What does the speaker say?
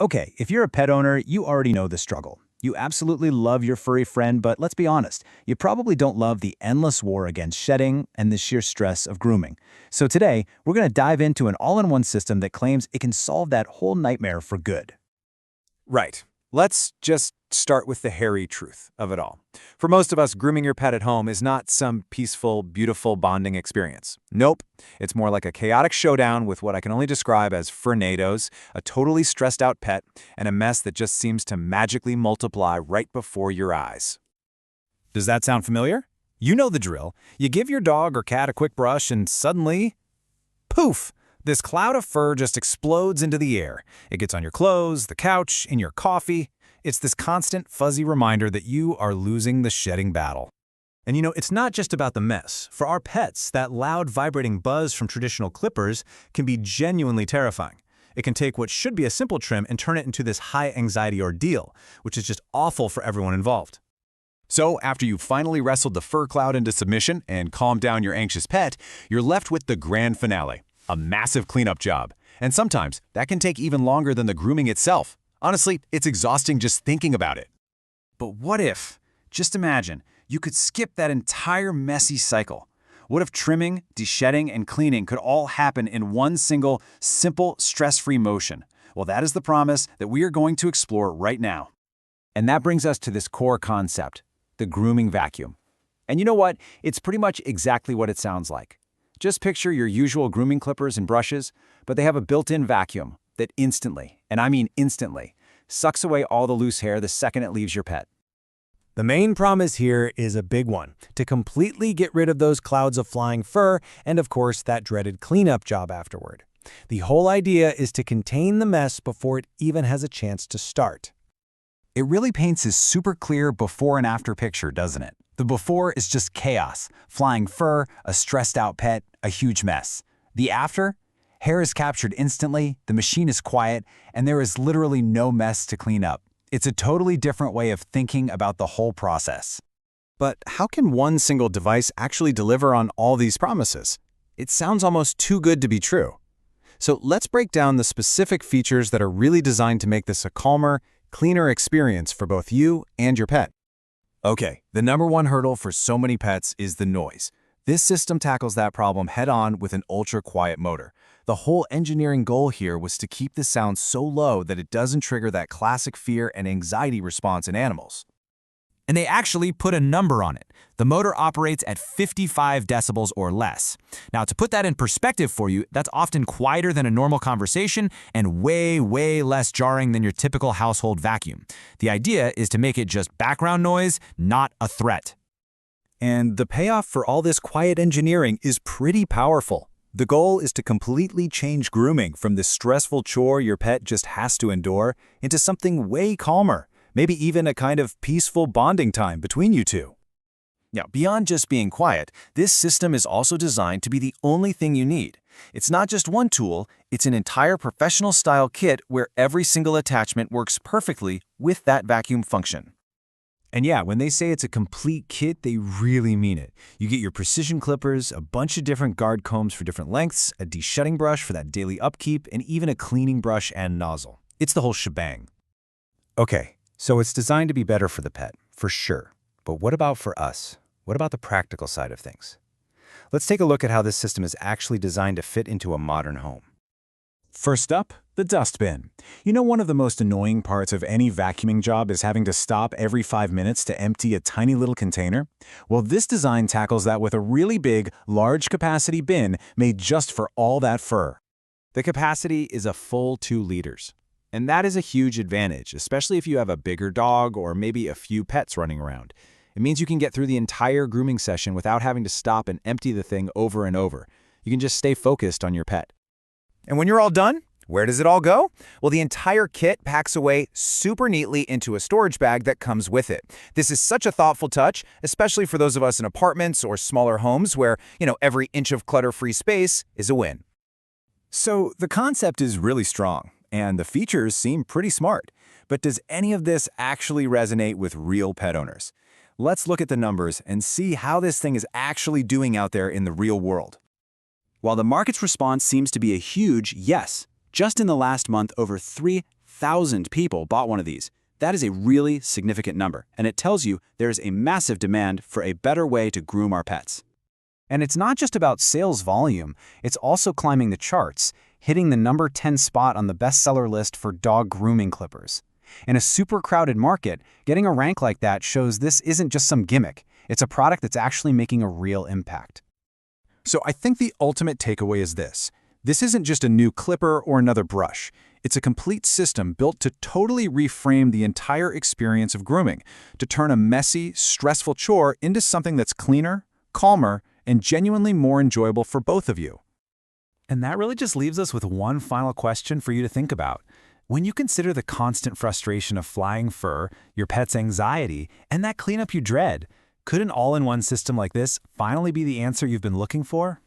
Okay, if you're a pet owner, you already know the struggle. You absolutely love your furry friend, but let's be honest, you probably don't love the endless war against shedding and the sheer stress of grooming. So today, we're going to dive into an all-in-one system that claims it can solve that whole nightmare for good. Right. Let's just start with the hairy truth of it all. For most of us, grooming your pet at home is not some peaceful, beautiful bonding experience. Nope. It's more like a chaotic showdown with what I can only describe as tornadoes, a totally stressed out pet, and a mess that just seems to magically multiply right before your eyes. Does that sound familiar? You know the drill. You give your dog or cat a quick brush and suddenly, poof! This cloud of fur just explodes into the air. It gets on your clothes, the couch, in your coffee. It's this constant, fuzzy reminder that you are losing the shedding battle. And it's not just about the mess. For our pets, that loud, vibrating buzz from traditional clippers can be genuinely terrifying. It can take what should be a simple trim and turn it into this high-anxiety ordeal, which is just awful for everyone involved. So, after you've finally wrestled the fur cloud into submission and calmed down your anxious pet, you're left with the grand finale. A massive cleanup job. And sometimes, that can take even longer than the grooming itself. Honestly, it's exhausting just thinking about it. But what if, just imagine, you could skip that entire messy cycle? What if trimming, de-shedding, and cleaning could all happen in one single, simple, stress-free motion? Well, that is the promise that we are going to explore right now. And that brings us to this core concept, the grooming vacuum. And you know what? It's pretty much exactly what it sounds like. Just picture your usual grooming clippers and brushes, but they have a built-in vacuum that instantly, and I mean instantly, sucks away all the loose hair the second it leaves your pet. The main promise here is a big one, to completely get rid of those clouds of flying fur and, of course, that dreaded cleanup job afterward. The whole idea is to contain the mess before it even has a chance to start. It really paints a super clear before and after picture, doesn't it? The before is just chaos, flying fur, a stressed out pet, a huge mess. The after? Hair is captured instantly, the machine is quiet, and there is literally no mess to clean up. It's a totally different way of thinking about the whole process. But how can one single device actually deliver on all these promises? It sounds almost too good to be true. So let's break down the specific features that are really designed to make this a calmer, cleaner experience for both you and your pet. Okay, the number one hurdle for so many pets is the noise. This system tackles that problem head-on with an ultra-quiet motor. The whole engineering goal here was to keep the sound so low that it doesn't trigger that classic fear and anxiety response in animals. And they actually put a number on it. The motor operates at 55 decibels or less. Now, to put that in perspective for you, that's often quieter than a normal conversation and way, way less jarring than your typical household vacuum. The idea is to make it just background noise, not a threat. And the payoff for all this quiet engineering is pretty powerful. The goal is to completely change grooming from this stressful chore your pet just has to endure into something way calmer. Maybe even a kind of peaceful bonding time between you two. Now, beyond just being quiet, this system is also designed to be the only thing you need. It's not just one tool, it's an entire professional-style kit where every single attachment works perfectly with that vacuum function. And yeah, when they say it's a complete kit, they really mean it. You get your precision clippers, a bunch of different guard combs for different lengths, a de-shedding brush for that daily upkeep, and even a cleaning brush and nozzle. It's the whole shebang. Okay. So it's designed to be better for the pet, for sure. But what about for us? What about the practical side of things? Let's take a look at how this system is actually designed to fit into a modern home. First up, the dustbin. You know, one of the most annoying parts of any vacuuming job is having to stop every 5 minutes to empty a tiny little container? Well, this design tackles that with a really big, large-capacity bin made just for all that fur. The capacity is a full 2 liters. And that is a huge advantage, especially if you have a bigger dog or maybe a few pets running around. It means you can get through the entire grooming session without having to stop and empty the thing over and over. You can just stay focused on your pet. And when you're all done, where does it all go? Well, the entire kit packs away super neatly into a storage bag that comes with it. This is such a thoughtful touch, especially for those of us in apartments or smaller homes where, every inch of clutter-free space is a win. So the concept is really strong. And the features seem pretty smart. But does any of this actually resonate with real pet owners? Let's look at the numbers and see how this thing is actually doing out there in the real world. While the market's response seems to be a huge yes, just in the last month, over 3 100,000 people bought one of these. That is a really significant number, and it tells you there is a massive demand for a better way to groom our pets. And it's not just about sales volume, it's also climbing the charts, hitting the number 10 spot on the bestseller list for dog grooming clippers. In a super crowded market, getting a rank like that shows this isn't just some gimmick. It's a product that's actually making a real impact. So I think the ultimate takeaway is this. This isn't just a new clipper or another brush. It's a complete system built to totally reframe the entire experience of grooming, to turn a messy, stressful chore into something that's cleaner, calmer, and genuinely more enjoyable for both of you. And that really just leaves us with one final question for you to think about. When you consider the constant frustration of flying fur, your pet's anxiety, and that cleanup you dread, could an all-in-one system like this finally be the answer you've been looking for?